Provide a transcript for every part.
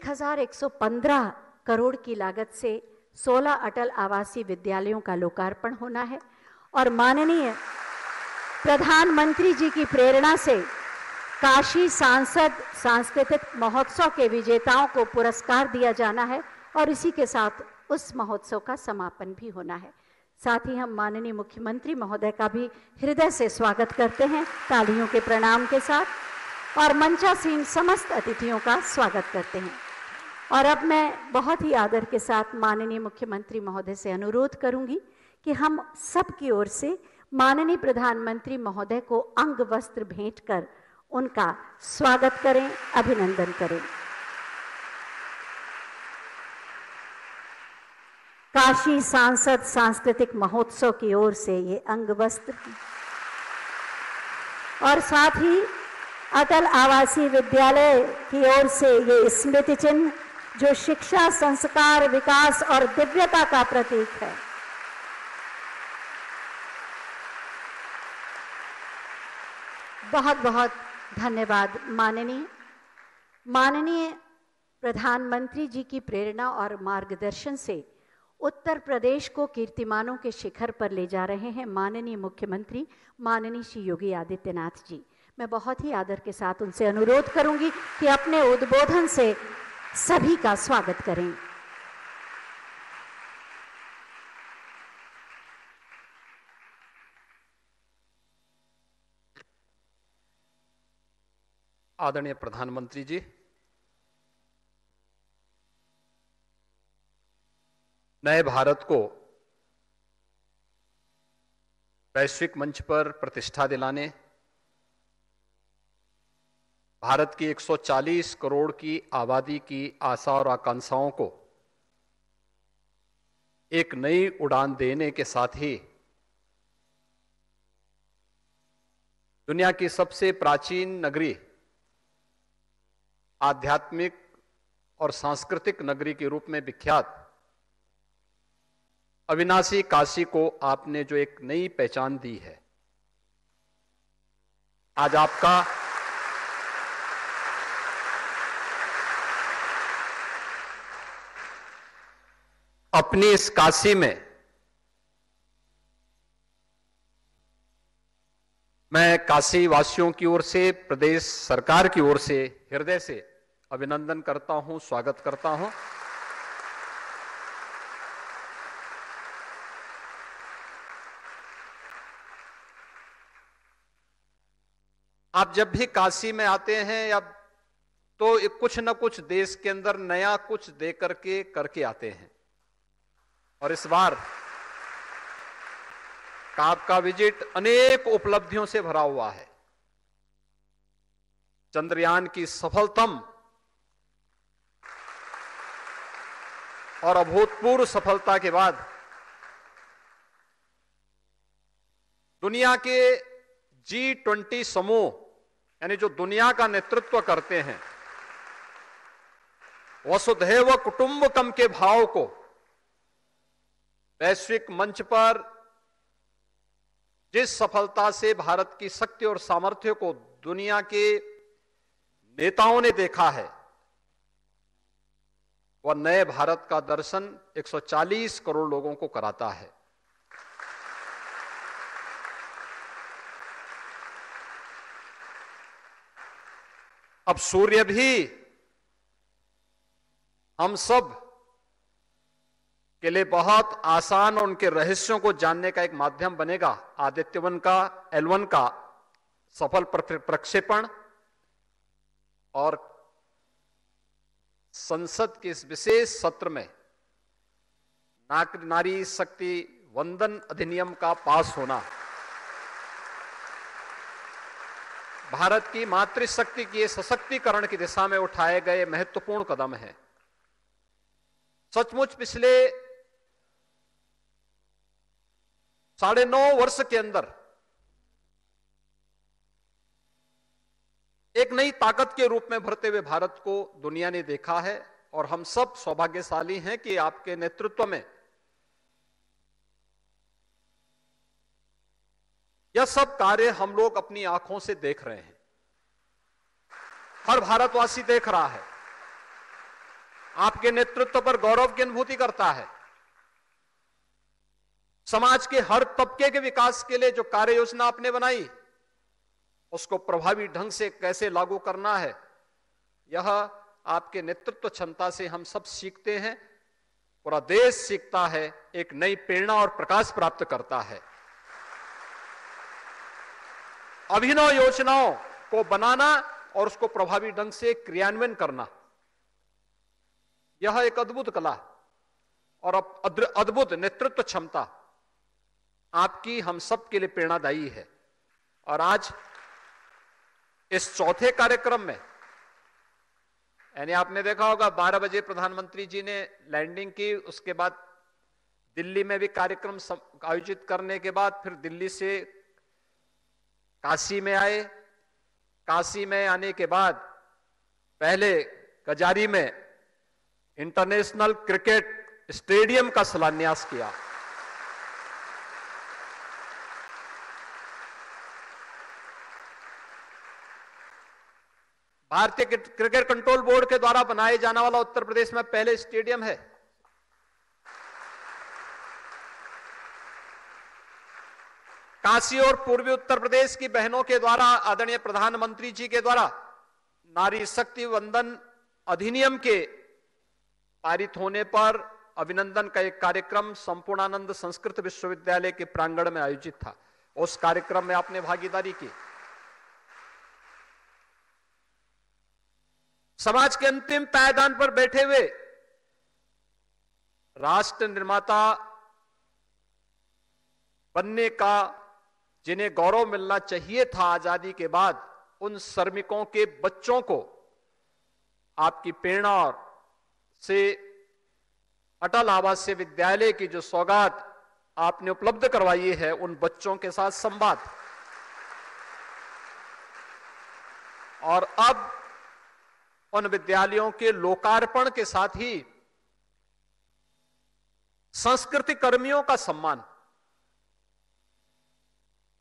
1115 करोड़ की लागत से 16 अटल आवासीय विद्यालयों का लोकार्पण होना है और माननीय प्रधानमंत्री जी की प्रेरणा से काशी सांसद सांस्कृतिक महोत्सव के विजेताओं को पुरस्कार दिया जाना है और इसी के साथ उस महोत्सव का समापन भी होना है। साथ ही हम माननीय मुख्यमंत्री महोदय का भी हृदय से स्वागत करते हैं तालियों के प्रणाम के साथ और मंचासीन समस्त अतिथियों का स्वागत करते हैं। और अब मैं बहुत ही आदर के साथ माननीय मुख्यमंत्री महोदय से अनुरोध करूंगी कि हम सब की ओर से माननीय प्रधानमंत्री महोदय को अंग वस्त्र भेंट कर उनका स्वागत करें, अभिनंदन करें। काशी सांसद सांस्कृतिक महोत्सव की ओर से ये अंग वस्त्र और साथ ही अटल आवासीय विद्यालय की ओर से ये स्मृति चिन्ह जो शिक्षा, संस्कार, विकास और दिव्यता का प्रतीक है। बहुत बहुत धन्यवाद। माननीय प्रधानमंत्री जी की प्रेरणा और मार्गदर्शन से उत्तर प्रदेश को कीर्तिमानों के शिखर पर ले जा रहे हैं माननीय मुख्यमंत्री माननीय श्री योगी आदित्यनाथ जी। मैं बहुत ही आदर के साथ उनसे अनुरोध करूंगी कि अपने उद्बोधन से सभी का स्वागत करें। आदरणीय प्रधानमंत्री जी, नए भारत को वैश्विक मंच पर प्रतिष्ठा दिलाने, भारत की 140 करोड़ की आबादी की आशा और आकांक्षाओं को एक नई उड़ान देने के साथ ही दुनिया की सबसे प्राचीन नगरी, आध्यात्मिक और सांस्कृतिक नगरी के रूप में विख्यात अविनाशी काशी को आपने जो एक नई पहचान दी है, आज आपका अपनी इस काशी में मैं काशी वासियों की ओर से, प्रदेश सरकार की ओर से हृदय से अभिनंदन करता हूं, स्वागत करता हूं। आप जब भी काशी में आते हैं या तो कुछ न कुछ देश के अंदर नया कुछ दे करके आते हैं और इस बार आपका विजिट अनेक उपलब्धियों से भरा हुआ है। चंद्रयान की सफलतम और अभूतपूर्व सफलता के बाद दुनिया के G20 समूह, यानी जो दुनिया का नेतृत्व करते हैं, वसुधैव कुटुंबकम के भाव को वैश्विक मंच पर जिस सफलता से भारत की शक्ति और सामर्थ्य को दुनिया के नेताओं ने देखा है, वह नए भारत का दर्शन 140 करोड़ लोगों को कराता है। अब सूर्य भी हम सब के लिए बहुत आसान और उनके रहस्यों को जानने का एक माध्यम बनेगा। आदित्य-1 का L1 का सफल प्रक्षेपण और संसद के इस विशेष सत्र में नारी शक्ति वंदन अधिनियम का पास होना भारत की मातृशक्ति के सशक्तिकरण की दिशा में उठाए गए महत्वपूर्ण कदम है। सचमुच पिछले 9.5 वर्ष के अंदर एक नई ताकत के रूप में भरते हुए भारत को दुनिया ने देखा है और हम सब सौभाग्यशाली हैं कि आपके नेतृत्व में यह सब कार्य हम लोग अपनी आंखों से देख रहे हैं, हर भारतवासी देख रहा है। आपके नेतृत्व पर गौरव की अनुभूति करता है। समाज के हर तबके के विकास के लिए जो कार्य योजना आपने बनाई, उसको प्रभावी ढंग से कैसे लागू करना है, यह आपके नेतृत्व क्षमता से हम सब सीखते हैं, पूरा देश सीखता है, एक नई प्रेरणा और प्रकाश प्राप्त करता है। अभिनव योजनाओं को बनाना और उसको प्रभावी ढंग से क्रियान्वयन करना, यह एक अद्भुत कला और अद्भुत नेतृत्व क्षमता आपकी हम सब के लिए प्रेरणादायी है। और आज इस चौथे कार्यक्रम में, यानी आपने देखा होगा 12 बजे प्रधानमंत्री जी ने लैंडिंग की, उसके बाद दिल्ली में भी कार्यक्रम आयोजित करने के बाद फिर दिल्ली से काशी में आए। काशी में आने के बाद पहले कजारी में इंटरनेशनल क्रिकेट स्टेडियम का शिलान्यास किया। भारतीय क्रिकेट कंट्रोल बोर्ड के द्वारा बनाए जाने वाला उत्तर प्रदेश में पहले स्टेडियम है। काशी और पूर्वी उत्तर प्रदेश की बहनों के द्वारा आदरणीय प्रधानमंत्री जी के द्वारा नारी शक्ति वंदन अधिनियम के पारित होने पर अभिनंदन का एक कार्यक्रम संपूर्णानंद संस्कृत विश्वविद्यालय के प्रांगण में आयोजित था। उस कार्यक्रम में आपने भागीदारी की। समाज के अंतिम पायदान पर बैठे हुए राष्ट्र निर्माता बनने का जिन्हें गौरव मिलना चाहिए था आजादी के बाद, उन श्रमिकों के बच्चों को आपकी प्रेरणा से अटल आवासीय विद्यालय की जो सौगात आपने उपलब्ध करवाई है, उन बच्चों के साथ संवाद। और अब उन विद्यालयों के लोकार्पण के साथ ही संस्कृति कर्मियों का सम्मान।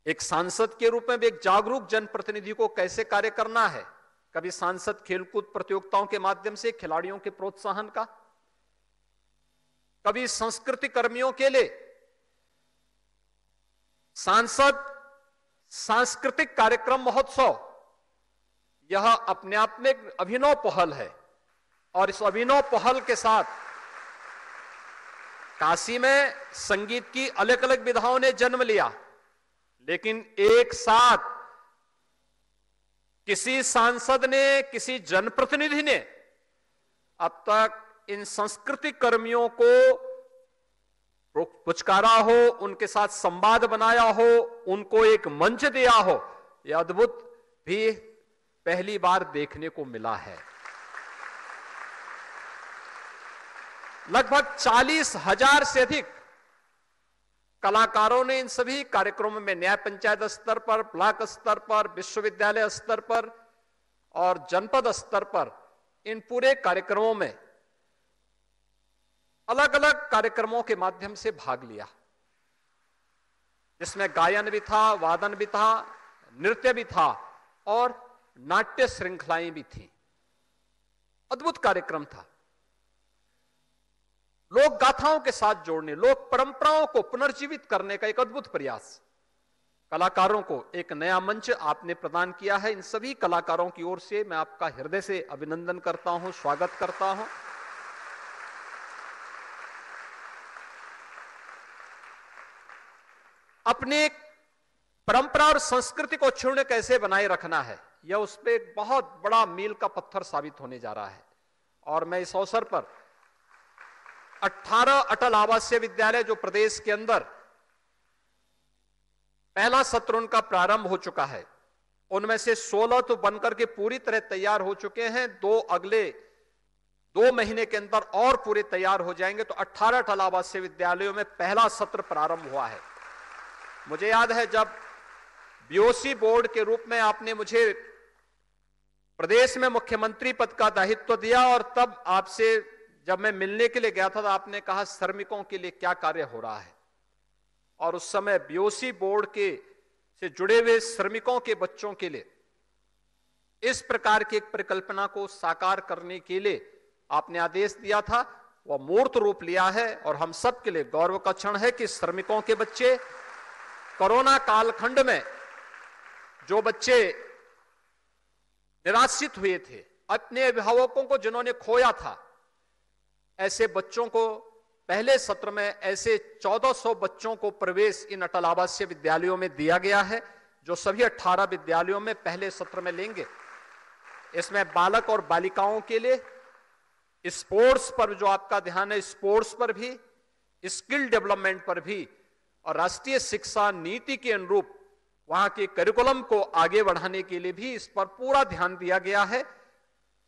एक सांसद के रूप में भी एक जागरूक जनप्रतिनिधि को कैसे कार्य करना है, कभी सांसद खेलकूद प्रतियोगिताओं के माध्यम से खिलाड़ियों के प्रोत्साहन का, कभी संस्कृति कर्मियों के लिए सांसद सांस्कृतिक कार्यक्रम महोत्सव, यह अपने आप में एक अभिनव पहल है। और इस अभिनव पहल के साथ काशी में संगीत की अलग अलग विधाओं ने जन्म लिया, लेकिन एक साथ किसी सांसद ने, किसी जनप्रतिनिधि ने अब तक इन सांस्कृतिक कर्मियों को पुचकारा हो, उनके साथ संवाद बनाया हो, उनको एक मंच दिया हो, यह अद्भुत भी पहली बार देखने को मिला है। लगभग 40,000 से अधिक कलाकारों ने इन सभी कार्यक्रमों में न्याय पंचायत स्तर पर, ब्लॉक स्तर पर, विश्वविद्यालय स्तर पर और जनपद स्तर पर इन पूरे कार्यक्रमों में अलग अलग कार्यक्रमों के माध्यम से भाग लिया, जिसमें गायन भी था, वादन भी था, नृत्य भी था और नाट्य श्रृंखलाएं भी थी। अद्भुत कार्यक्रम था। लोक गाथाओं के साथ जोड़ने, लोक परंपराओं को पुनर्जीवित करने का एक अद्भुत प्रयास। कलाकारों को एक नया मंच आपने प्रदान किया है। इन सभी कलाकारों की ओर से मैं आपका हृदय से अभिनंदन करता हूं, स्वागत करता हूं। अपने परंपरा और संस्कृति को क्षुण्ण कैसे बनाए रखना है, यह उस पर एक बहुत बड़ा मील का पत्थर साबित होने जा रहा है। और मैं इस अवसर पर 18 अटल आवासीय विद्यालय जो प्रदेश के अंदर पहला सत्र उनका प्रारंभ हो चुका है, उनमें से 16 तो बनकर के पूरी तरह तैयार हो चुके हैं। अगले 2 महीने के अंदर और पूरे तैयार हो जाएंगे, तो 18 अटल आवासीय विद्यालयों में पहला सत्र प्रारंभ हुआ है। मुझे याद है जब बीओसी बोर्ड के रूप में आपने मुझे प्रदेश में मुख्यमंत्री पद का दायित्व दिया, और तब आपसे जब मैं मिलने के लिए गया था तो आपने कहा श्रमिकों के लिए क्या कार्य हो रहा है। और उस समय बीओसी बोर्ड के से जुड़े हुए श्रमिकों के बच्चों के लिए इस प्रकार की एक परिकल्पना को साकार करने के लिए आपने आदेश दिया था वह मूर्त रूप लिया है और हम सब के लिए गौरव का क्षण है कि श्रमिकों के बच्चे, कोरोना कालखंड में जो बच्चे निराश्रित हुए थे, अपने अभिभावकों को जिन्होंने खोया था, ऐसे बच्चों को पहले सत्र में ऐसे 1400 बच्चों को प्रवेश इन अटल आवासीय विद्यालयों में दिया गया है, जो सभी 18 विद्यालयों में पहले सत्र में लेंगे। इसमें बालक और बालिकाओं के लिए स्पोर्ट्स पर जो आपका ध्यान है, स्पोर्ट्स पर भी, स्किल डेवलपमेंट पर भी और राष्ट्रीय शिक्षा नीति के अनुरूप वहां के करिकुलम को आगे बढ़ाने के लिए भी इस पर पूरा ध्यान दिया गया है।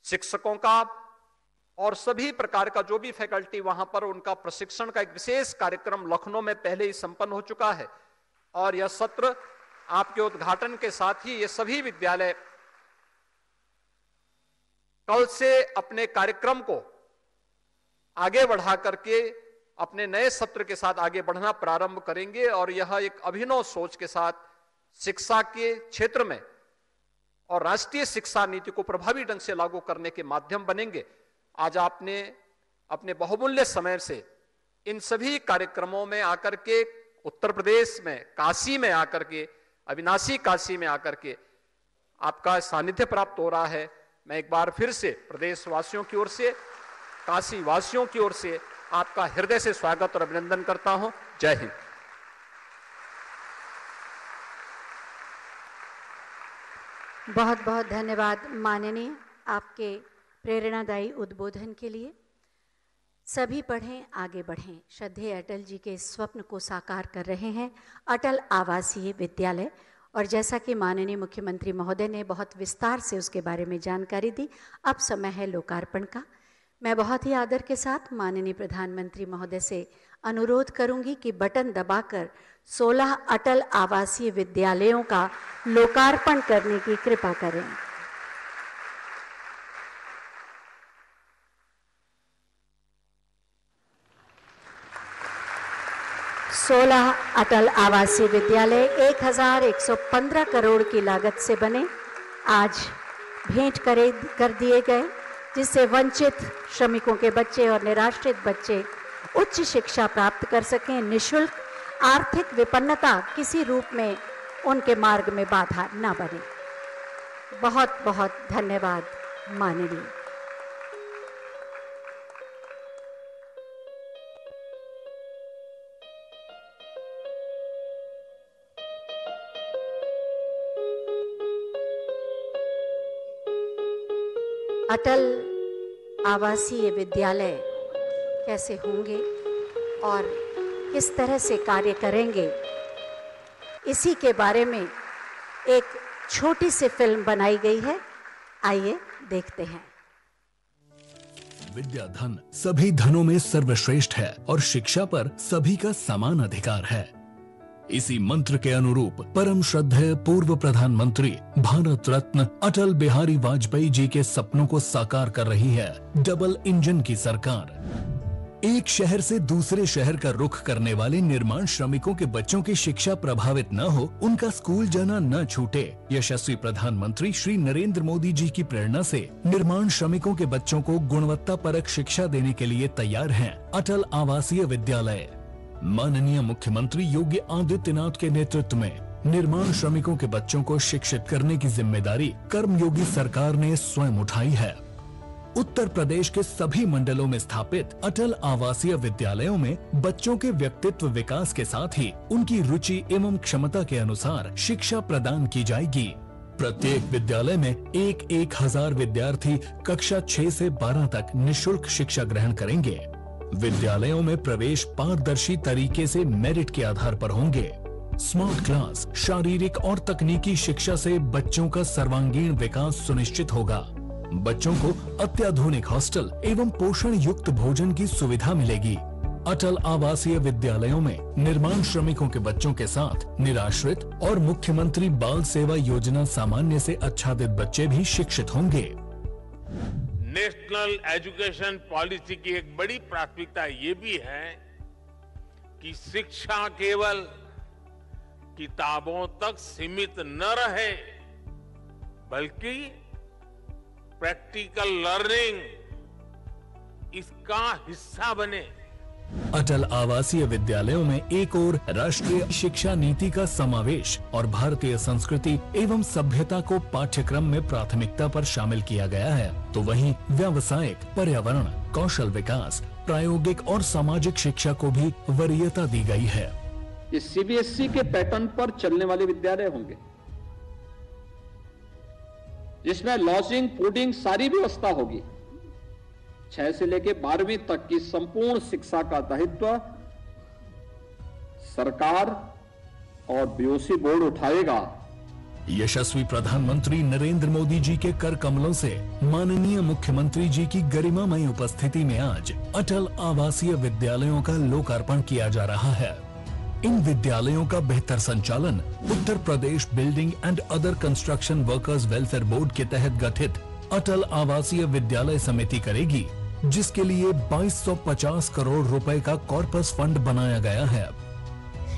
शिक्षकों का और सभी प्रकार का जो भी फैकल्टी वहां पर, उनका प्रशिक्षण का एक विशेष कार्यक्रम लखनऊ में पहले ही संपन्न हो चुका है और यह सत्र आपके उद्घाटन के साथ ही ये सभी विद्यालय कल से अपने कार्यक्रम को आगे बढ़ा करके अपने नए सत्र के साथ आगे बढ़ना प्रारंभ करेंगे और यह एक अभिनव सोच के साथ शिक्षा के क्षेत्र में और राष्ट्रीय शिक्षा नीति को प्रभावी ढंग से लागू करने के माध्यम बनेंगे। आज आपने अपने बहुमूल्य समय से इन सभी कार्यक्रमों में आकर के, उत्तर प्रदेश में काशी में आकर के, अविनाशी काशी में आकर के आपका सानिध्य प्राप्त हो रहा है। मैं एक बार फिर से प्रदेशवासियों की ओर से, काशी वासियों की ओर से आपका हृदय से स्वागत और अभिनंदन करता हूं। जय हिंद। बहुत बहुत धन्यवाद माननीय, आपके प्रेरणादायी उद्बोधन के लिए। सभी पढ़ें, आगे बढ़ें, श्रद्धेय अटल जी के स्वप्न को साकार कर रहे हैं अटल आवासीय विद्यालय। और जैसा कि माननीय मुख्यमंत्री महोदय ने बहुत विस्तार से उसके बारे में जानकारी दी, अब समय है लोकार्पण का। मैं बहुत ही आदर के साथ माननीय प्रधानमंत्री महोदय से अनुरोध करूंगी कि बटन दबाकर 16 अटल आवासीय विद्यालयों का लोकार्पण करने की कृपा करें। सोलह अटल आवासीय विद्यालय 1115 करोड़ की लागत से बने, आज भेंट कर दिए गए, जिससे वंचित श्रमिकों के बच्चे और निराश्रित बच्चे उच्च शिक्षा प्राप्त कर सकें निःशुल्क। आर्थिक विपन्नता किसी रूप में उनके मार्ग में बाधा न बने। बहुत बहुत धन्यवाद माननीय। अटल आवासीय विद्यालय कैसे होंगे और किस तरह से कार्य करेंगे, इसी के बारे में एक छोटी सी फिल्म बनाई गई है। आइए देखते हैं। विद्या धन सभी धनों में सर्वश्रेष्ठ है और शिक्षा पर सभी का समान अधिकार है। इसी मंत्र के अनुरूप परम श्रद्धेय पूर्व प्रधानमंत्री भारत रत्न अटल बिहारी वाजपेयी जी के सपनों को साकार कर रही है डबल इंजन की सरकार। एक शहर से दूसरे शहर का रुख करने वाले निर्माण श्रमिकों के बच्चों की शिक्षा प्रभावित न हो, उनका स्कूल जाना न छूटे, यशस्वी प्रधानमंत्री श्री नरेंद्र मोदी जी की प्रेरणा से निर्माण श्रमिकों के बच्चों को गुणवत्ता परक शिक्षा देने के लिए तैयार हैं अटल आवासीय विद्यालय। माननीय मुख्यमंत्री योगी आदित्यनाथ के नेतृत्व में निर्माण श्रमिकों के बच्चों को शिक्षित करने की जिम्मेदारी कर्मयोगी सरकार ने स्वयं उठाई है। उत्तर प्रदेश के सभी मंडलों में स्थापित अटल आवासीय विद्यालयों में बच्चों के व्यक्तित्व विकास के साथ ही उनकी रुचि एवं क्षमता के अनुसार शिक्षा प्रदान की जाएगी। प्रत्येक विद्यालय में 1,000 विद्यार्थी कक्षा 6 से 12 तक निःशुल्क शिक्षा ग्रहण करेंगे। विद्यालयों में प्रवेश पारदर्शी तरीके से मेरिट के आधार पर होंगे। स्मार्ट क्लास, शारीरिक और तकनीकी शिक्षा से बच्चों का सर्वांगीण विकास सुनिश्चित होगा। बच्चों को अत्याधुनिक हॉस्टल एवं पोषण युक्त भोजन की सुविधा मिलेगी। अटल आवासीय विद्यालयों में निर्माण श्रमिकों के बच्चों के साथ निराश्रित और मुख्यमंत्री बाल सेवा योजना सामान्य से आच्छादित बच्चे भी शिक्षित होंगे। नेशनल एजुकेशन पॉलिसी की एक बड़ी प्राथमिकता ये भी है कि शिक्षा केवल किताबों तक सीमित न रहे, बल्कि प्रैक्टिकल लर्निंग इसका हिस्सा बने। अटल आवासीय विद्यालयों में एक ओर राष्ट्रीय शिक्षा नीति का समावेश और भारतीय संस्कृति एवं सभ्यता को पाठ्यक्रम में प्राथमिकता पर शामिल किया गया है, तो वहीं व्यावसायिक, पर्यावरण, कौशल विकास, प्रायोगिक और सामाजिक शिक्षा को भी वरीयता दी गई है। ये सीबीएसई के पैटर्न पर चलने वाले विद्यालय होंगे, जिसमें लॉजिंग, फूडिंग सारी व्यवस्था होगी। 6 से लेकर 12वीं तक की संपूर्ण शिक्षा का दायित्व सरकार और बीओसी बोर्ड उठाएगा। यशस्वी प्रधानमंत्री नरेंद्र मोदी जी के कर कमलों से माननीय मुख्यमंत्री जी की गरिमामय उपस्थिति में आज अटल आवासीय विद्यालयों का लोकार्पण किया जा रहा है। इन विद्यालयों का बेहतर संचालन Uttar Pradesh building and other construction workers welfare board के तहत गठित अटल आवासीय विद्यालय समिति करेगी, जिसके लिए 2250 करोड़ रुपए का कॉर्पस फंड बनाया गया है।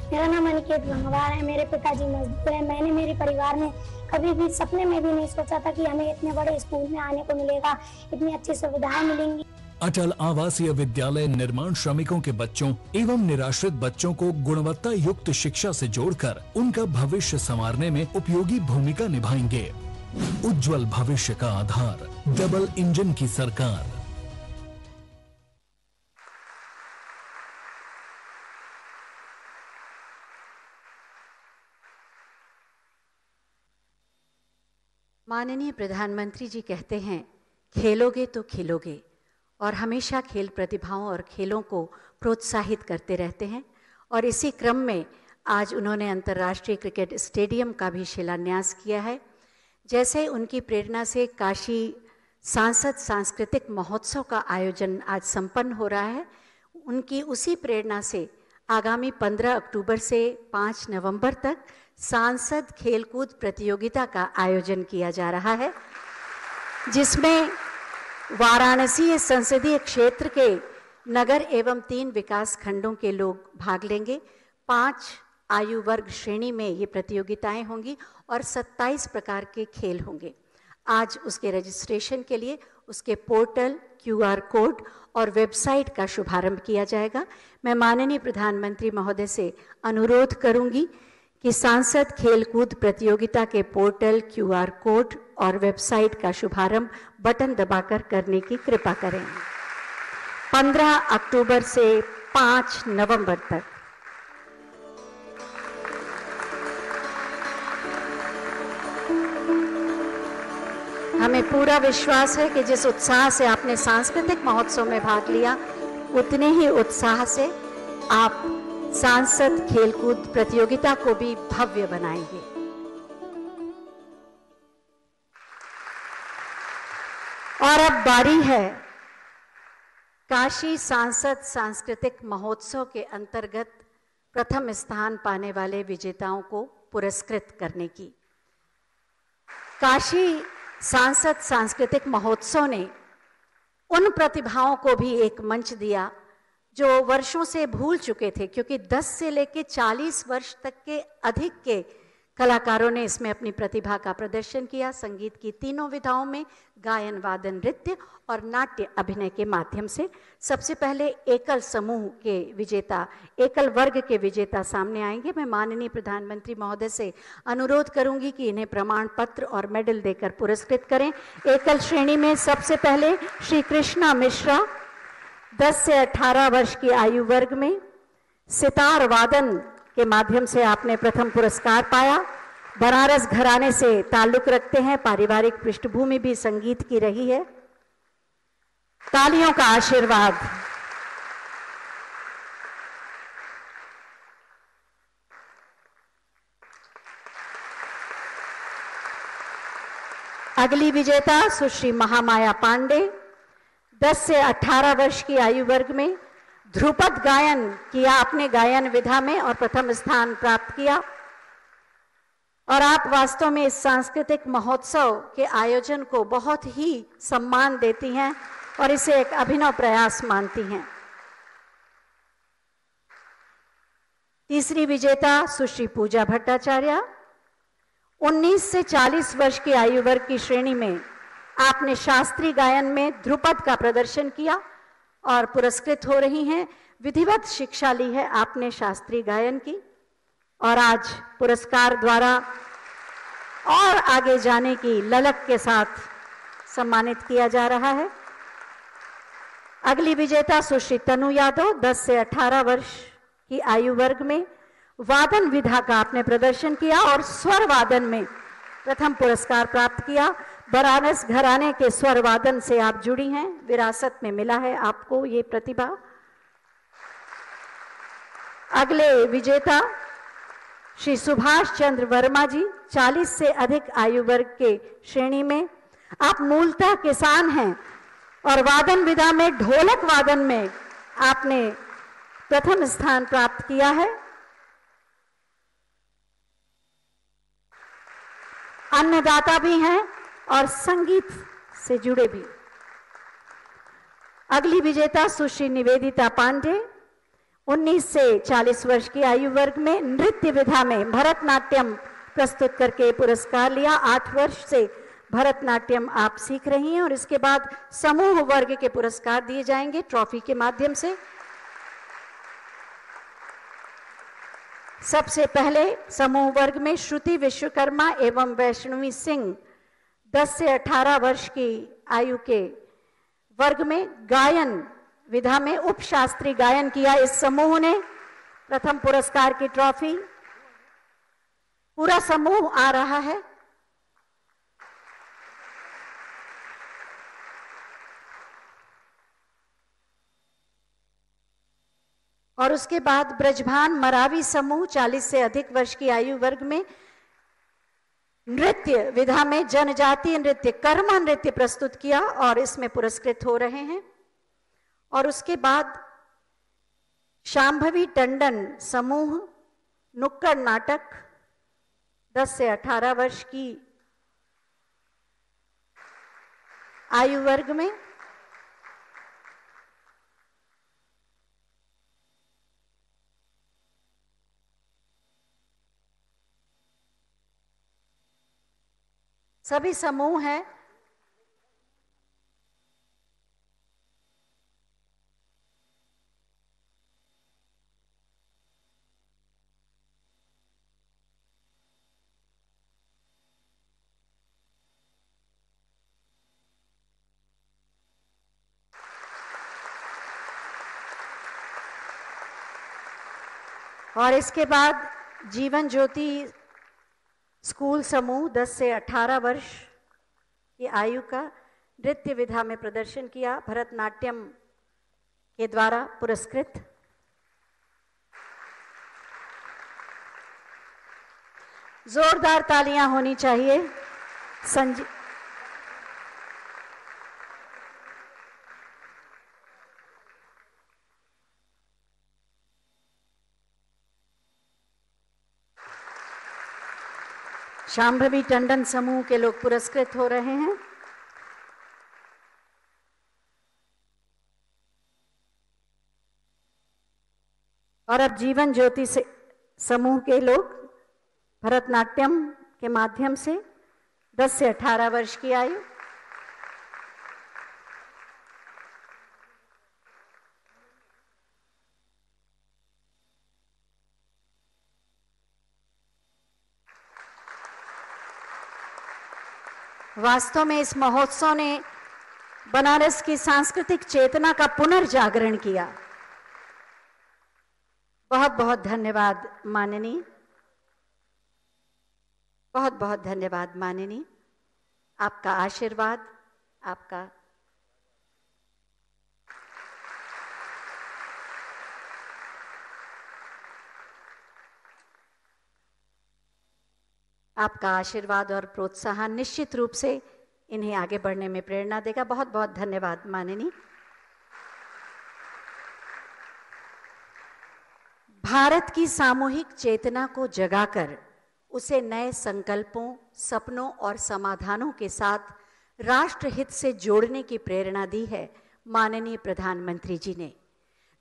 मेरा नाम अनिकेत गंगवार है। मेरे पिताजी मजदूर हैं। मैंने मेरे परिवार में कभी भी सपने में भी नहीं सोचा था कि हमें इतने बड़े स्कूल में आने को मिलेगा, इतनी अच्छी सुविधाएं मिलेंगी। अटल आवासीय विद्यालय निर्माण श्रमिकों के बच्चों एवं निराश्रित बच्चों को गुणवत्ता युक्त शिक्षा से जोड़कर उनका भविष्य संवारने में उपयोगी भूमिका निभाएंगे। उज्जवल भविष्य का आधार, डबल इंजन की सरकार। माननीय प्रधानमंत्री जी कहते हैं, खेलोगे तो खिलोगे, और हमेशा खेल प्रतिभाओं और खेलों को प्रोत्साहित करते रहते हैं। और इसी क्रम में आज उन्होंने अंतर्राष्ट्रीय क्रिकेट स्टेडियम का भी शिलान्यास किया है। जैसे उनकी प्रेरणा से काशी सांसद सांस्कृतिक महोत्सव का आयोजन आज संपन्न हो रहा है, उनकी उसी प्रेरणा से आगामी 15 अक्टूबर से 5 नवंबर तक सांसद खेलकूद प्रतियोगिता का आयोजन किया जा रहा है, जिसमें वाराणसी संसदीय क्षेत्र के नगर एवं 3 विकास खंडों के लोग भाग लेंगे। 5 आयु वर्ग श्रेणी में ये प्रतियोगिताएं होंगी और 27 प्रकार के खेल होंगे। आज उसके रजिस्ट्रेशन के लिए उसके पोर्टल, QR कोड और वेबसाइट का शुभारंभ किया जाएगा। मैं माननीय प्रधानमंत्री महोदय से अनुरोध करूंगी कि सांसद खेलकूद प्रतियोगिता के पोर्टल, QR कोड और वेबसाइट का शुभारंभ बटन दबाकर करने की कृपा करें। 15 अक्टूबर से 5 नवंबर तक। हमें पूरा विश्वास है कि जिस उत्साह से आपने सांस्कृतिक महोत्सव में भाग लिया, उतने ही उत्साह से आप सांसद खेलकूद प्रतियोगिता को भी भव्य बनाएंगे। और अब बारी है काशी सांसद सांस्कृतिक महोत्सव के अंतर्गत प्रथम स्थान पाने वाले विजेताओं को पुरस्कृत करने की। काशी सांसद सांस्कृतिक महोत्सव ने उन प्रतिभाओं को भी एक मंच दिया जो वर्षों से भूल चुके थे, क्योंकि 10 से लेकर 40 वर्ष तक के अधिक के कलाकारों ने इसमें अपनी प्रतिभा का प्रदर्शन किया। संगीत की तीनों विधाओं में, गायन, वादन, नृत्य और नाट्य अभिनय के माध्यम से। सबसे पहले एकल समूह के विजेता, एकल वर्ग के विजेता सामने आएंगे। मैं माननीय प्रधानमंत्री महोदय से अनुरोध करूंगी कि इन्हें प्रमाण पत्र और मेडल देकर पुरस्कृत करें। एकल श्रेणी में सबसे पहले श्री कृष्णा मिश्रा, 10 से 18 वर्ष की आयु वर्ग में सितार वादन के माध्यम से आपने प्रथम पुरस्कार पाया। बनारस घराने से ताल्लुक रखते हैं, पारिवारिक पृष्ठभूमि भी संगीत की रही है। तालियों का आशीर्वाद। अगली विजेता सुश्री महामाया पांडे, 10 से 18 वर्ष की आयु वर्ग में ध्रुपद गायन किया आपने गायन विधा में और प्रथम स्थान प्राप्त किया। और आप वास्तव में इस सांस्कृतिक महोत्सव के आयोजन को बहुत ही सम्मान देती हैं और इसे एक अभिनव प्रयास मानती हैं। तीसरी विजेता सुश्री पूजा भट्टाचार्य, 19 से 40 वर्ष की आयु वर्ग की श्रेणी में आपने शास्त्रीय गायन में ध्रुपद का प्रदर्शन किया और पुरस्कृत हो रही हैं। विधिवत शिक्षा ली है आपने शास्त्रीय गायन की और आज पुरस्कार द्वारा और आगे जाने की ललक के साथ सम्मानित किया जा रहा है। अगली विजेता सुश्री तनु यादव 10 से 18 वर्ष की आयु वर्ग में वादन विधा का आपने प्रदर्शन किया और स्वर वादन में प्रथम पुरस्कार प्राप्त किया। बनारस घराने के स्वर वादन से आप जुड़ी हैं, विरासत में मिला है आपको ये प्रतिभा। अगले विजेता श्री सुभाष चंद्र वर्मा जी 40 से अधिक आयु वर्ग के श्रेणी में। आप मूलतः किसान हैं और वादन विधा में ढोलक वादन में आपने प्रथम स्थान प्राप्त किया है। अन्नदाता भी हैं और संगीत से जुड़े भी। अगली विजेता सुश्री निवेदिता पांडे 19 से 40 वर्ष की आयु वर्ग में नृत्य विधा में भरतनाट्यम प्रस्तुत करके पुरस्कार लिया। 8 वर्ष से भरतनाट्यम आप सीख रही हैं और इसके बाद समूह वर्ग के पुरस्कार दिए जाएंगे ट्रॉफी के माध्यम से। सबसे पहले समूह वर्ग में श्रुति विश्वकर्मा एवं वैष्णवी सिंह 10 से 18 वर्ष की आयु के वर्ग में गायन विधा में उपशास्त्रीय गायन किया। इस समूह ने प्रथम पुरस्कार की ट्रॉफी। पूरा समूह आ रहा है। और उसके बाद ब्रजभान मरावी समूह 40 से अधिक वर्ष की आयु वर्ग में नृत्य विधा में जनजातीय नृत्य कर्मा नृत्य प्रस्तुत किया और इसमें पुरस्कृत हो रहे हैं। और उसके बाद शांभवी टंडन समूह नुक्कड़ नाटक 10 से 18 वर्ष की आयु वर्ग में। सभी समूह हैं। और इसके बाद जीवन ज्योति स्कूल समूह 10 से 18 वर्ष की आयु का नृत्य विधा में प्रदर्शन किया, भरतनाट्यम के द्वारा पुरस्कृत। जोरदार तालियां होनी चाहिए। शांभवी टंडन समूह के लोग पुरस्कृत हो रहे हैं। और अब जीवन ज्योति से समूह के लोग भरतनाट्यम के माध्यम से 10 से 18 वर्ष की आयु। वास्तव में इस महोत्सव ने बनारस की सांस्कृतिक चेतना का पुनर्जागरण किया। बहुत बहुत धन्यवाद माननीय, बहुत बहुत धन्यवाद माननीय। आपका आशीर्वाद, आपका आशीर्वाद और प्रोत्साहन निश्चित रूप से इन्हें आगे बढ़ने में प्रेरणा देगा। बहुत बहुत धन्यवाद माननीय। भारत की सामूहिक चेतना को जगाकर उसे नए संकल्पों, सपनों और समाधानों के साथ राष्ट्र हित से जोड़ने की प्रेरणा दी है माननीय प्रधानमंत्री जी ने।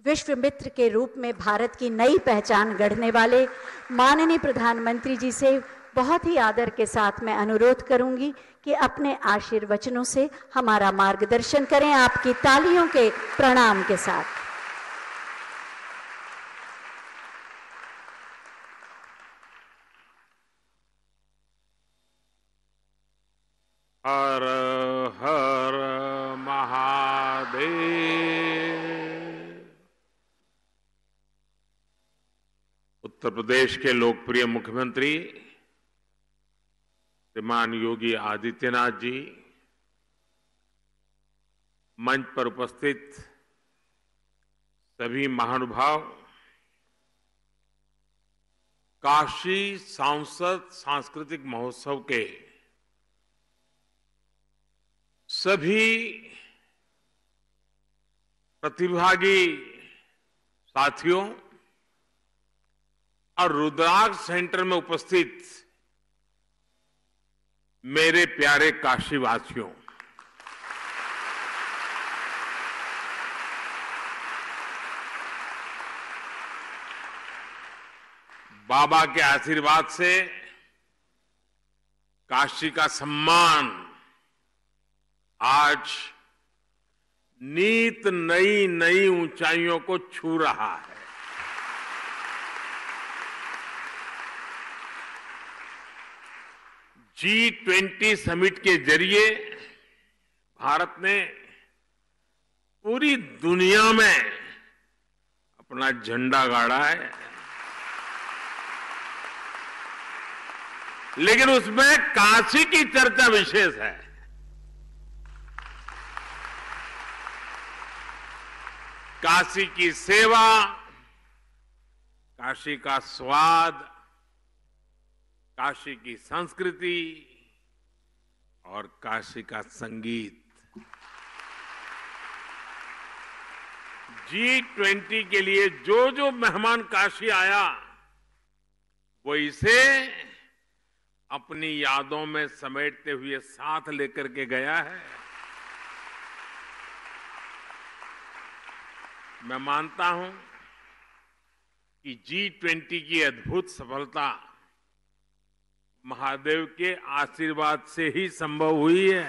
विश्व मित्र के रूप में भारत की नई पहचान गढ़ने वाले माननीय प्रधानमंत्री जी से बहुत ही आदर के साथ मैं अनुरोध करूंगी कि अपने आशीर्वचनों से हमारा मार्गदर्शन करें, आपकी तालियों के प्रणाम के साथ। हर हर महादेव। उत्तर प्रदेश के लोकप्रिय मुख्यमंत्री श्रीमान योगी आदित्यनाथ जी, मंच पर उपस्थित सभी महानुभाव, काशी सांसद सांस्कृतिक महोत्सव के सभी प्रतिभागी साथियों और रुद्राक्ष सेंटर में उपस्थित मेरे प्यारे काशीवासियों, बाबा के आशीर्वाद से काशी का सम्मान आज नीत नई नई ऊंचाइयों को छू रहा है। G20 समिट के जरिए भारत ने पूरी दुनिया में अपना झंडा गाड़ा है, लेकिन उसमें काशी की चर्चा विशेष है। काशी की सेवा, काशी का स्वाद, काशी की संस्कृति और काशी का संगीत। G20 के लिए जो जो मेहमान काशी आया वो इसे अपनी यादों में समेटते हुए साथ लेकर के गया है। मैं मानता हूं कि G20 की अद्भुत सफलता महादेव के आशीर्वाद से ही संभव हुई है।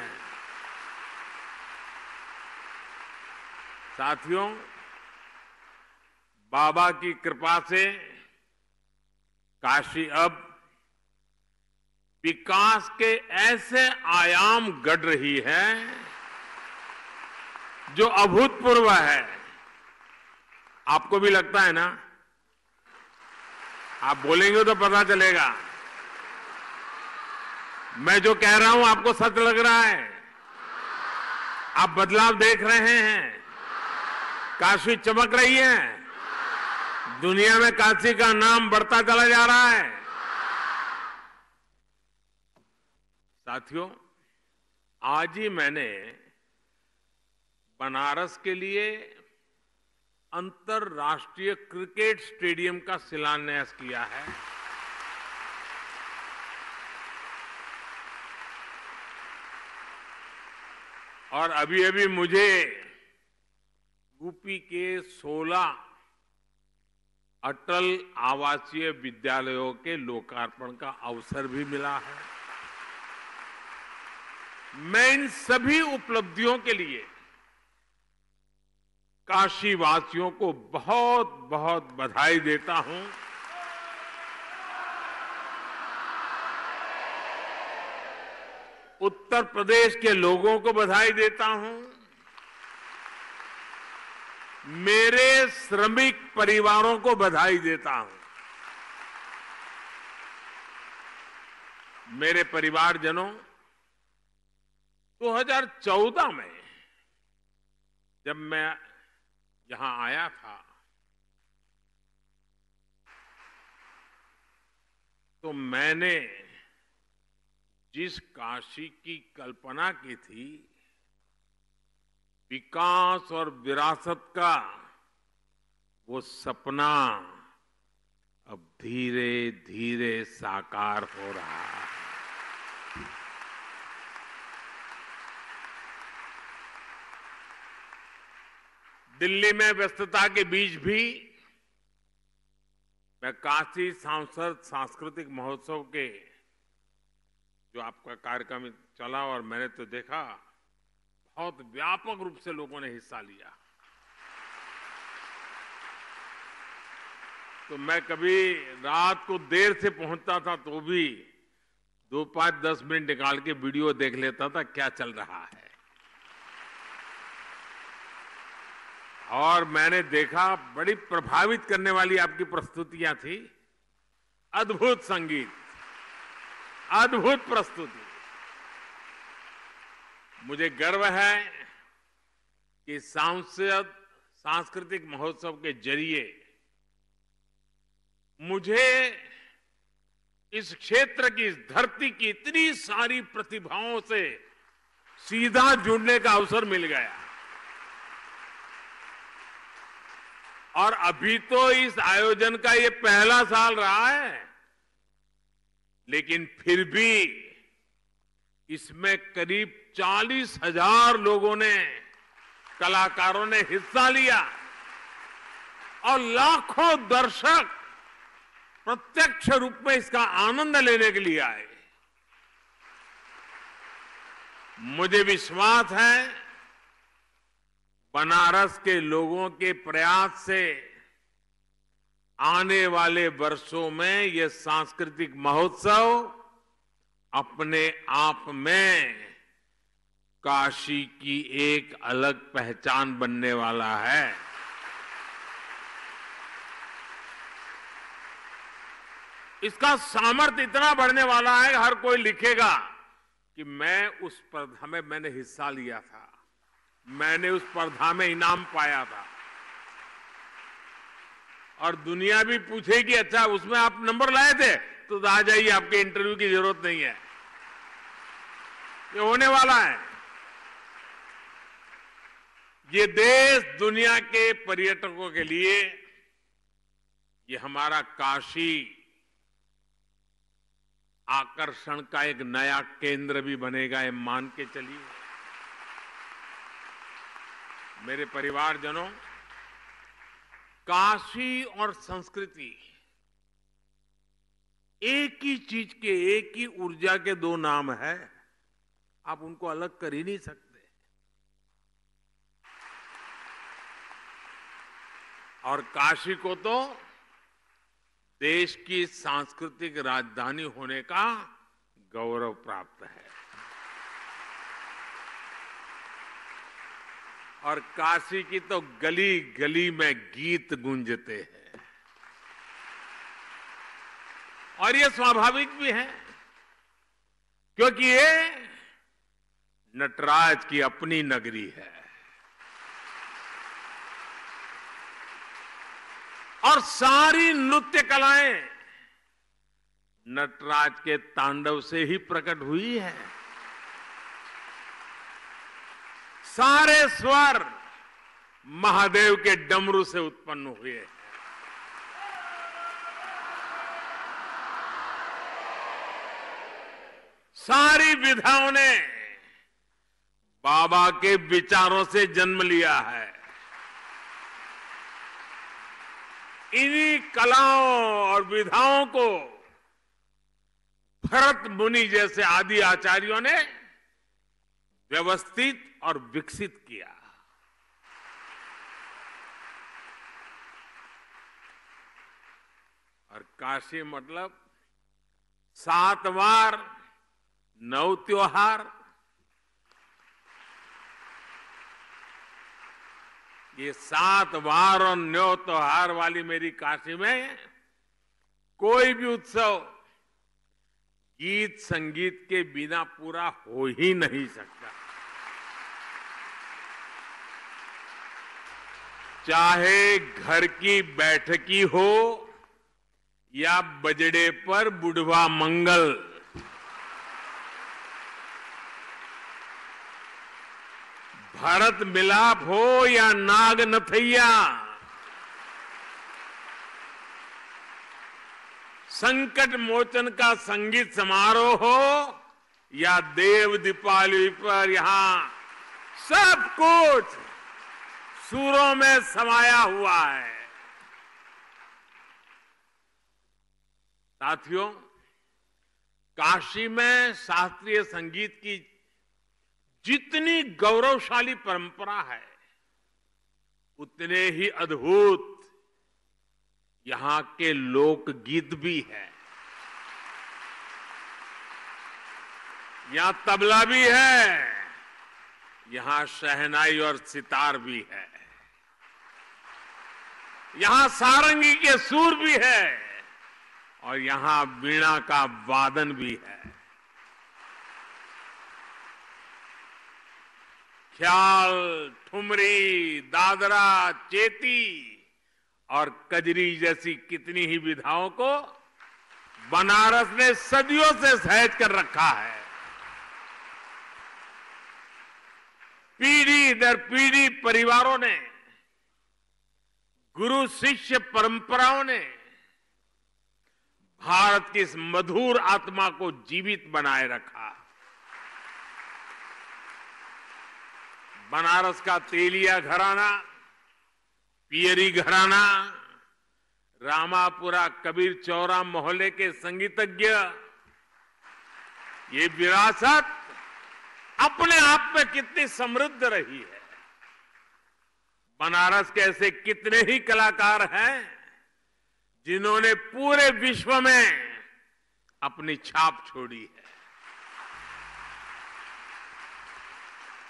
साथियों, बाबा की कृपा से काशी अब विकास के ऐसे आयाम गढ़ रही है जो अभूतपूर्व है। आपको भी लगता है ना? आप बोलेंगे तो पता चलेगा। मैं जो कह रहा हूं आपको सच लग रहा है? आप बदलाव देख रहे हैं? काशी चमक रही है? दुनिया में काशी का नाम बढ़ता चला जा रहा है। साथियों, आज ही मैंने बनारस के लिए अंतर्राष्ट्रीय क्रिकेट स्टेडियम का शिलान्यास किया है। और अभी अभी मुझे यूपी के 16 अटल आवासीय विद्यालयों के लोकार्पण का अवसर भी मिला है। मैं इन सभी उपलब्धियों के लिए काशी वासियों को बहुत बहुत बधाई देता हूं। उत्तर प्रदेश के लोगों को बधाई देता हूं। मेरे श्रमिक परिवारों को बधाई देता हूं। मेरे परिवारजनों, 2014 में जब मैं यहां आया था तो मैंने जिस काशी की कल्पना की थी, विकास और विरासत का, वो सपना अब धीरे धीरे साकार हो रहा है। दिल्ली में व्यस्तता के बीच भी मैं काशी सांसद सांस्कृतिक महोत्सव के जो आपका कार्यक्रम चला और मैंने तो देखा बहुत व्यापक रूप से लोगों ने हिस्सा लिया। तो मैं कभी रात को देर से पहुंचता था तो भी 2, 5, 10 मिनट निकाल के वीडियो देख लेता था क्या चल रहा है। और मैंने देखा बड़ी प्रभावित करने वाली आपकी प्रस्तुतियां थी। अद्भुत संगीत, अद्भुत प्रस्तुति। मुझे गर्व है कि सांस्कृतिक महोत्सव के जरिए मुझे इस क्षेत्र की, इस धरती की इतनी सारी प्रतिभाओं से सीधा जुड़ने का अवसर मिल गया। और अभी तो इस आयोजन का ये पहला साल रहा है, लेकिन फिर भी इसमें करीब 40,000 लोगों ने, कलाकारों ने हिस्सा लिया और लाखों दर्शक प्रत्यक्ष रूप में इसका आनंद लेने के लिए आए। मुझे विश्वास है बनारस के लोगों के प्रयास से आने वाले वर्षों में यह सांस्कृतिक महोत्सव अपने आप में काशी की एक अलग पहचान बनने वाला है। इसका सामर्थ्य इतना बढ़ने वाला है, हर कोई लिखेगा कि मैंने हिस्सा लिया था, मैंने उस स्पर्धा में इनाम पाया था। और दुनिया भी पूछेगी अच्छा उसमें आप नंबर लाए थे, तो आ जाइए, आपके इंटरव्यू की जरूरत नहीं है, ये होने वाला है। ये देश दुनिया के पर्यटकों के लिए, ये हमारा काशी आकर्षण का एक नया केंद्र भी बनेगा, ये मान के चलिए। मेरे परिवारजनों, काशी और संस्कृति एक ही चीज के, एक ही ऊर्जा के दो नाम है, आप उनको अलग कर ही नहीं सकते। और काशी को तो देश की सांस्कृतिक राजधानी होने का गौरव प्राप्त है। और काशी की तो गली गली में गीत गूंजते हैं, और ये स्वाभाविक भी है, क्योंकि ये नटराज की अपनी नगरी है। और सारी नृत्य कलाएं नटराज के तांडव से ही प्रकट हुई है। सारे स्वर महादेव के डमरू से उत्पन्न हुए हैं। सारी विधाओं ने बाबा के विचारों से जन्म लिया है। इन्हीं कलाओं और विधाओं को भरत मुनि जैसे आदि आचार्यों ने व्यवस्थित और विकसित किया। और काशी मतलब 7 वार 9 त्योहार, ये 7 वार और 9 त्योहार वाली मेरी काशी में कोई भी उत्सव गीत संगीत के बिना पूरा हो ही नहीं सकता। चाहे घर की बैठकी हो या बजड़े पर बुढ़वा मंगल, भरत मिलाप हो या नाग नथैया, संकट मोचन का संगीत समारोह हो या देव दीपावली पर यहां सब कुछ सुरों में समाया हुआ है। साथियों, काशी में शास्त्रीय संगीत की जितनी गौरवशाली परंपरा है, उतने ही अद्भुत यहां के लोकगीत भी है। यहां तबला भी है, यहां शहनाई और सितार भी है, यहां सारंगी के सुर भी है और यहां वीणा का वादन भी है। ख्याल, ठुमरी, दादरा, चेती और कजरी जैसी कितनी ही विधाओं को बनारस ने सदियों से सहेज कर रखा है। पीढ़ी दर पीढ़ी परिवारों ने, गुरु शिष्य परंपराओं ने भारत की इस मधुर आत्मा को जीवित बनाए रखा। बनारस का तेलिया घराना, पियरी घराना, रामापुरा कबीर चौरा मोहल्ले के संगीतज्ञ, ये विरासत अपने आप में कितनी समृद्ध रही है। बनारस के ऐसे कितने ही कलाकार हैं जिन्होंने पूरे विश्व में अपनी छाप छोड़ी है।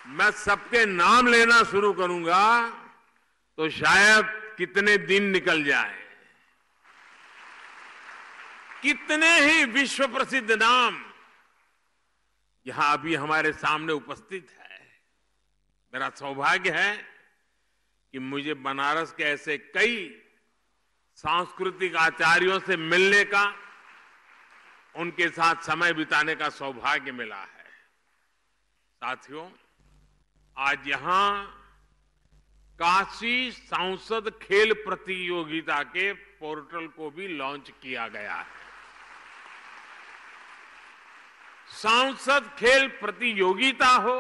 मैं सबके नाम लेना शुरू करूंगा तो शायद कितने दिन निकल जाए। कितने ही विश्व प्रसिद्ध नाम यहां अभी हमारे सामने उपस्थित है। मेरा सौभाग्य है कि मुझे बनारस के ऐसे कई सांस्कृतिक आचार्यों से मिलने का, उनके साथ समय बिताने का सौभाग्य मिला है। साथियों, आज यहां काशी सांसद खेल प्रतियोगिता के पोर्टल को भी लॉन्च किया गया है। सांसद खेल प्रतियोगिता हो,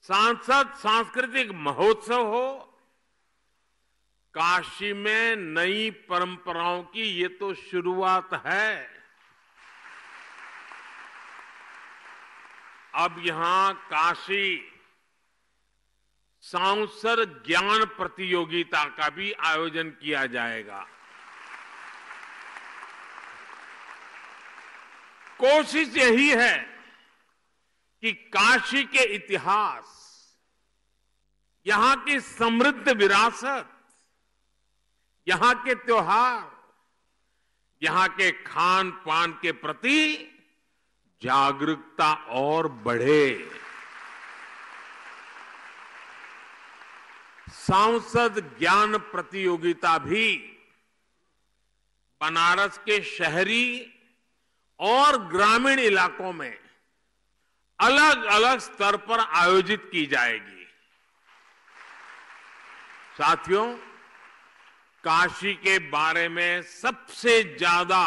सांसद सांस्कृतिक महोत्सव हो, काशी में नई परंपराओं की ये तो शुरुआत है। अब यहां काशी सांसद ज्ञान प्रतियोगिता का भी आयोजन किया जाएगा। कोशिश यही है कि काशी के इतिहास, यहां की समृद्ध विरासत, यहां के त्योहार, यहां के खान पान के प्रति जागरूकता और बढ़े। सांसद ज्ञान प्रतियोगिता भी बनारस के शहरी और ग्रामीण इलाकों में अलग अलग स्तर पर आयोजित की जाएगी। साथियों, काशी के बारे में सबसे ज्यादा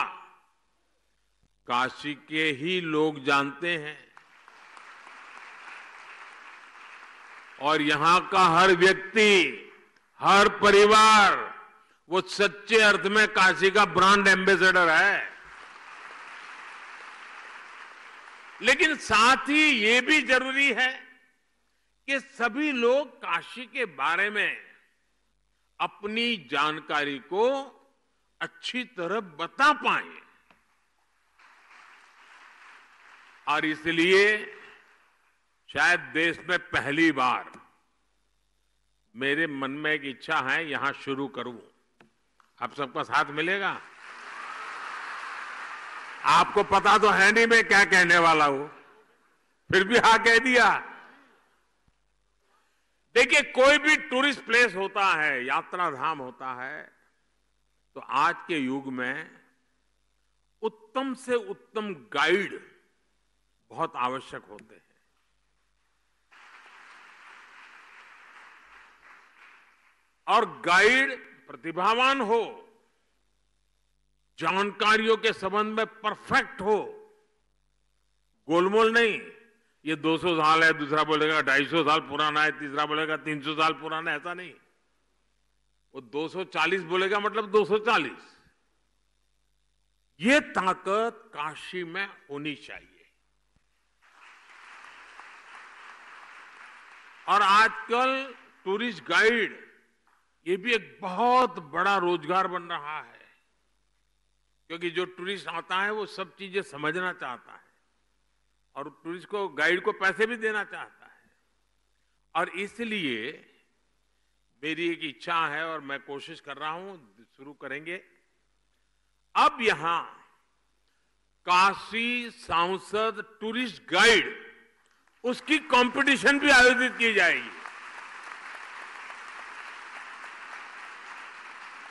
काशी के ही लोग जानते हैं और यहां का हर व्यक्ति, हर परिवार वो सच्चे अर्थ में काशी का ब्रांड एम्बेसडर है। लेकिन साथ ही ये भी जरूरी है कि सभी लोग काशी के बारे में अपनी जानकारी को अच्छी तरह बता पाएं। और इसलिए शायद देश में पहली बार मेरे मन में एक इच्छा है, यहां शुरू करूं। आप सबका साथ मिलेगा? आपको पता तो है नहीं मैं क्या कहने वाला हूं, फिर भी हाँ कह दिया। देखिए, कोई भी टूरिस्ट प्लेस होता है, यात्रा धाम होता है, तो आज के युग में उत्तम से उत्तम गाइड बहुत आवश्यक होते हैं। और गाइड प्रतिभावान हो, जानकारियों के संबंध में परफेक्ट हो, गोलमोल नहीं, ये 200 साल है, दूसरा बोलेगा 250 साल पुराना है, तीसरा बोलेगा 300 साल पुराना है, ऐसा नहीं। वो 240 बोलेगा मतलब 240, ये ताकत काशी में होनी चाहिए। और आजकल टूरिस्ट गाइड ये भी एक बहुत बड़ा रोजगार बन रहा है, क्योंकि जो टूरिस्ट आता है वो सब चीजें समझना चाहता है और टूरिस्ट को, गाइड को पैसे भी देना चाहता है। और इसलिए मेरी एक इच्छा है और मैं कोशिश कर रहा हूं, शुरू करेंगे। अब यहां काशी सांसद टूरिस्ट गाइड, उसकी कंपटीशन भी आयोजित की जाएगी।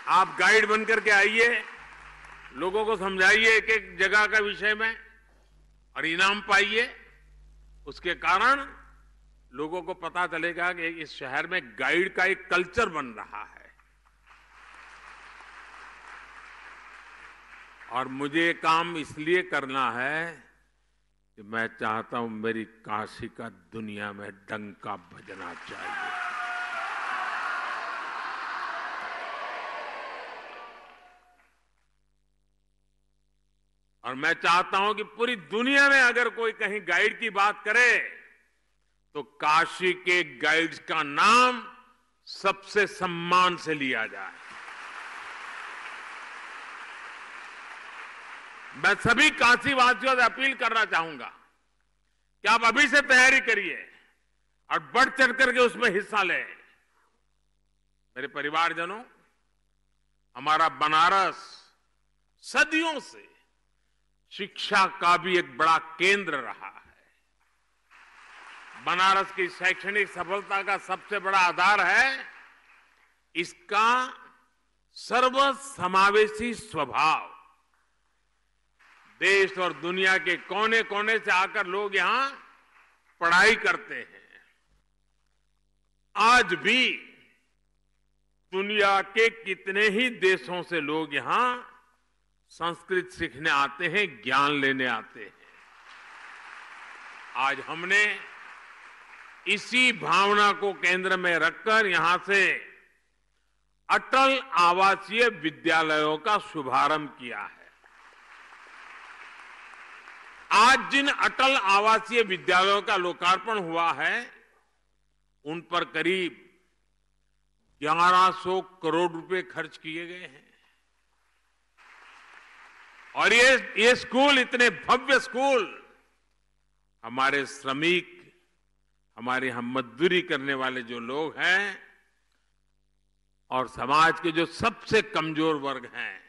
आप गाइड बनकर के आइए, लोगों को समझाइए एक एक जगह का विषय में और इनाम पाइए। उसके कारण लोगों को पता चलेगा कि इस शहर में गाइड का एक कल्चर बन रहा है। और मुझे काम इसलिए करना है कि मैं चाहता हूं मेरी काशी का दुनिया में डंका बजना चाहिए। और मैं चाहता हूं कि पूरी दुनिया में अगर कोई कहीं गाइड की बात करे तो काशी के गाइड्स का नाम सबसे सम्मान से लिया जाए। मैं सभी काशीवासियों से अपील करना चाहूंगा कि आप अभी से तैयारी करिए और बढ़ चढ़ करके उसमें हिस्सा लें। मेरे परिवारजनों, हमारा बनारस सदियों से शिक्षा का भी एक बड़ा केंद्र रहा है। बनारस की शैक्षणिक सफलता का सबसे बड़ा आधार है इसका सर्वसमावेशी स्वभाव। देश और दुनिया के कोने कोने से आकर लोग यहां पढ़ाई करते हैं। आज भी दुनिया के कितने ही देशों से लोग यहां संस्कृत सीखने आते हैं, ज्ञान लेने आते हैं। आज हमने इसी भावना को केंद्र में रखकर यहां से अटल आवासीय विद्यालयों का शुभारंभ किया है। आज जिन अटल आवासीय विद्यालयों का लोकार्पण हुआ है, उन पर करीब 1100 करोड़ रुपए खर्च किए गए हैं। और ये स्कूल, इतने भव्य स्कूल, हमारे श्रमिक, हमारे हम मजदूरी करने वाले जो लोग हैं और समाज के जो सबसे कमजोर वर्ग हैं,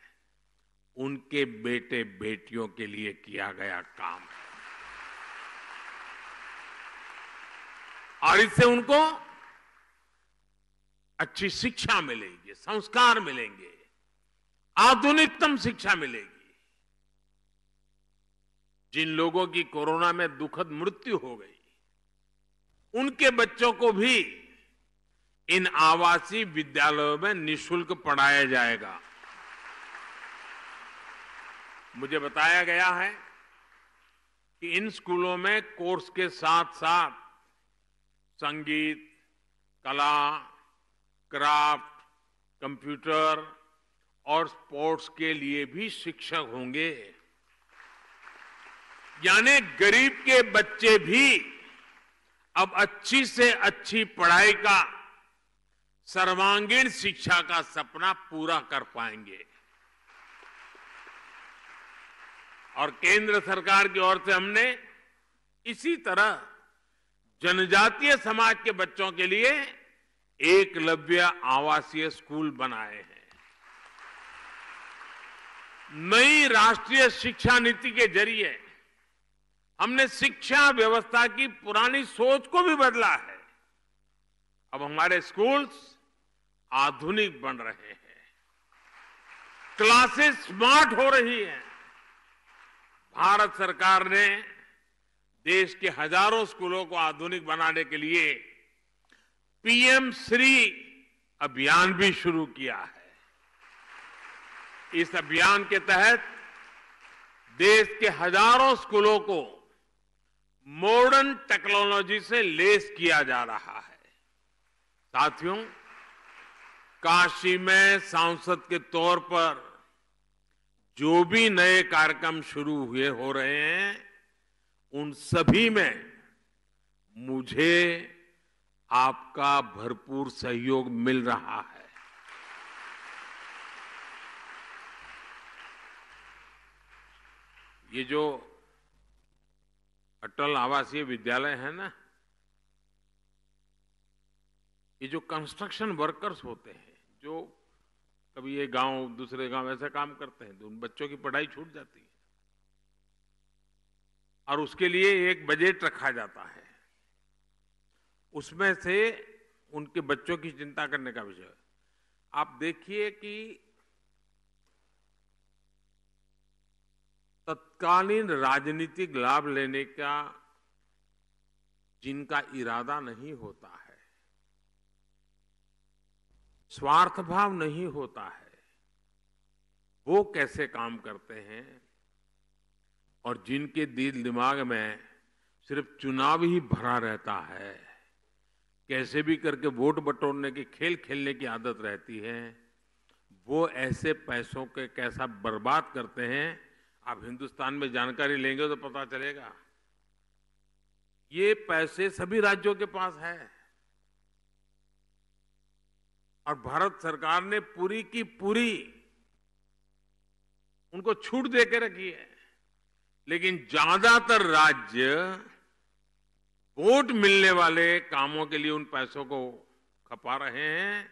उनके बेटे बेटियों के लिए किया गया काम है। और इससे उनको अच्छी शिक्षा मिलेगी, संस्कार मिलेंगे, आधुनिकतम शिक्षा मिलेगी। जिन लोगों की कोरोना में दुखद मृत्यु हो गई, उनके बच्चों को भी इन आवासीय विद्यालयों में निःशुल्क पढ़ाया जाएगा। मुझे बताया गया है कि इन स्कूलों में कोर्स के साथ साथ संगीत, कला, क्राफ्ट, कंप्यूटर और स्पोर्ट्स के लिए भी शिक्षक होंगे। यानी गरीब के बच्चे भी अब अच्छी से अच्छी पढ़ाई का, सर्वांगीण शिक्षा का सपना पूरा कर पाएंगे। और केंद्र सरकार की ओर से हमने इसी तरह जनजातीय समाज के बच्चों के लिए एकलव्य आवासीय स्कूल बनाए हैं। नई राष्ट्रीय शिक्षा नीति के जरिए हमने शिक्षा व्यवस्था की पुरानी सोच को भी बदला है। अब हमारे स्कूल्स आधुनिक बन रहे हैं, क्लासेस स्मार्ट हो रही हैं। भारत सरकार ने देश के हजारों स्कूलों को आधुनिक बनाने के लिए पीएम श्री अभियान भी शुरू किया है। इस अभियान के तहत देश के हजारों स्कूलों को मॉडर्न टेक्नोलॉजी से लैस किया जा रहा है। साथियों, काशी में सांसद के तौर पर जो भी नए कार्यक्रम शुरू हुए हो रहे हैं, उन सभी में मुझे आपका भरपूर सहयोग मिल रहा है। ये जो अटल आवासीय विद्यालय है ना, ये जो कंस्ट्रक्शन वर्कर्स होते हैं, जो कभी ये गांव दूसरे गांव ऐसा काम करते हैं, तो उन बच्चों की पढ़ाई छूट जाती है और उसके लिए एक बजट रखा जाता है। उसमें से उनके बच्चों की चिंता करने का विषय। आप देखिए कि तत्कालीन राजनीतिक लाभ लेने का जिनका इरादा नहीं होता है, स्वार्थ भाव नहीं होता है, वो कैसे काम करते हैं, और जिनके दिल दिमाग में सिर्फ चुनाव ही भरा रहता है, कैसे भी करके वोट बटोरने की खेल खेलने की आदत रहती है, वो ऐसे पैसों के कैसा बर्बाद करते हैं। आप हिंदुस्तान में जानकारी लेंगे तो पता चलेगा। ये पैसे सभी राज्यों के पास है और भारत सरकार ने पूरी की पूरी उनको छूट दे के रखी है, लेकिन ज्यादातर राज्य वोट मिलने वाले कामों के लिए उन पैसों को खपा रहे हैं,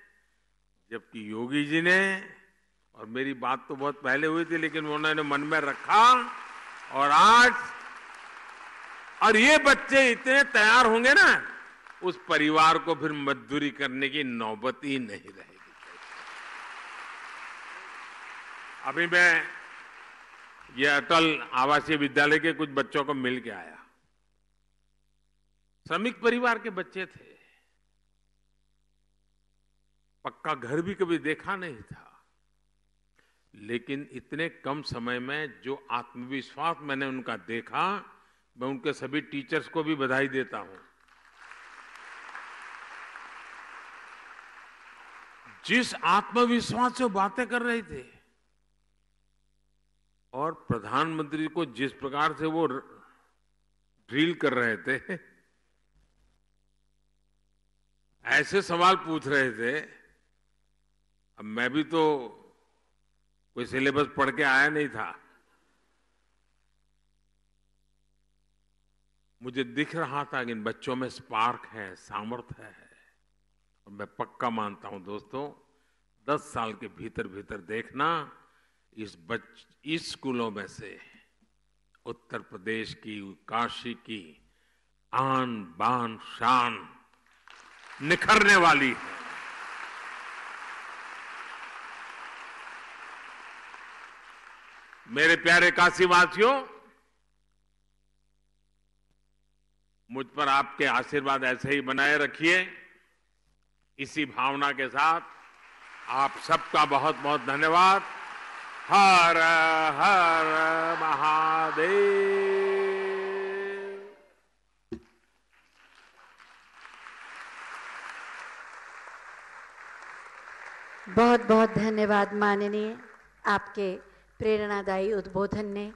जबकि योगी जी ने, और मेरी बात तो बहुत पहले हुई थी लेकिन उन्होंने मन में रखा, और आज और ये बच्चे इतने तैयार होंगे ना, उस परिवार को फिर मजदूरी करने की नौबत ही नहीं रहेगी। अभी मैं ये अटल आवासीय विद्यालय के कुछ बच्चों को मिल के आया। श्रमिक परिवार के बच्चे थे, पक्का घर भी कभी देखा नहीं था, लेकिन इतने कम समय में जो आत्मविश्वास मैंने उनका देखा, मैं उनके सभी टीचर्स को भी बधाई देता हूं। जिस आत्मविश्वास से बातें कर रहे थे और प्रधानमंत्री को जिस प्रकार से वो ड्रिल कर रहे थे, ऐसे सवाल पूछ रहे थे। अब मैं भी तो कोई सिलेबस पढ़ के आया नहीं था, मुझे दिख रहा था कि इन बच्चों में स्पार्क है, सामर्थ्य है। और मैं पक्का मानता हूं दोस्तों, 10 साल के भीतर भीतर देखना, इस स्कूलों में से उत्तर प्रदेश की, काशी की आन बान शान निखरने वाली है। मेरे प्यारे काशीवासियों, मुझ पर आपके आशीर्वाद ऐसे ही बनाए रखिए। इसी भावना के साथ आप सबका बहुत बहुत धन्यवाद। हर हर महादेव। बहुत बहुत धन्यवाद माननीय, आपके प्रेरणादायी उद्बोधन ने